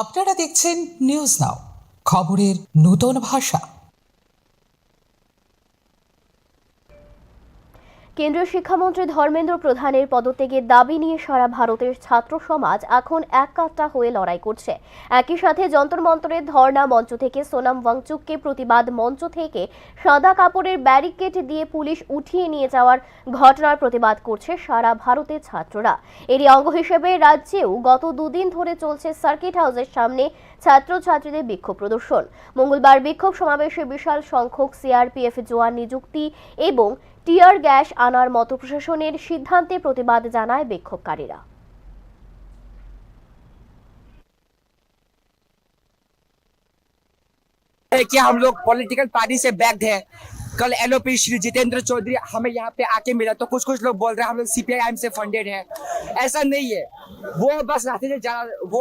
আপনারা দেখছেন news now, খবরের নতুন ভাষা। কেন্দ্রীয় শিক্ষামন্ত্রী ধর্মেন্দ্র প্রধানের পদত্যাগের দাবি নিয়ে সারা ভারতের ছাত্র সমাজ এখন এককাট্টা হয়ে লড়াই করছে। একই সাথে যন্তর মন্তরের ধর্ণা মঞ্চ থেকে সোনাম ওয়াংচুককে প্রতিবাদ মঞ্চ থেকে সাদা কাপড়ের ব্যারিকেড দিয়ে পুলিশ উঠিয়ে নিয়ে যাওয়ার ঘটনার প্রতিবাদ করছে সারা ভারতের ছাত্ররা। এরই অঙ্গ হিসেবে রাজ্যেও গত দুদিন ধরে চলছে সার্কিট হাউসের সামনে ছাত্রছাত্রীদের বিক্ষোভ প্রদর্শন। মঙ্গলবার বিক্ষোভ সমাবেশে বিশাল সংখ্যক সিআরপিএফ জওয়ান নিযুক্তি এবং টিয়ার গ্যাস আনার মতো প্রশাসনের সিদ্ধান্তে প্রতিবাদ জানায় বিক্ষোভকারীরা। कि हम लोग पॉलिटिकल पार्टी से बैक्ड है। कल एलओपी श्री जितेंद्र चौधरी हमें यहाँ पे आके मिला तो कुछ लोग बोल रहे हैं हम लोग सीपीआईएम से फंडेड है। ऐसा नहीं है। वो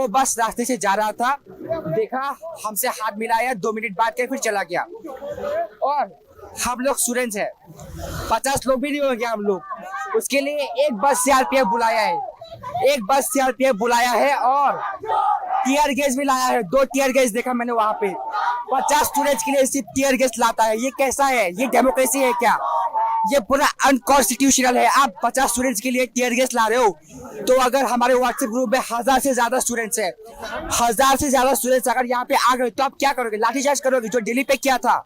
बस रास्ते से जा रहा था, देखा हमसे हाथ मिलाया, 2 मिनट बाद के फिर चला गया। और हम लोग स्टूडेंट्स है, 50 लोग भी नहीं होंगे हम लोग। उसके लिए एक बस सीआरपीएफ बुलाया है और टीयर गैस भी लाया है। 2 टीयर गैस देखा मैंने वहां पे। 50 स्टूडेंट्स के लिए सिर्फ टीयर गैस लाता है। ये कैसा है? ये डेमोक्रेसी है क्या? ये पूरा अनकॉन्स्टिट्यूशनल है। आप 50 स्टूडेंट्स के लिए टीयर गैस ला रहे हो, तो अगर हमारे व्हाट्सएप ग्रुप में 1000 से ज्यादा स्टूडेंट्स है, 1000 से ज्यादा स्टूडेंट्स अगर यहाँ पे आ गए तो आप क्या करोगे? लाठीचार्ज करोगे जो दिल्ली पे किया था।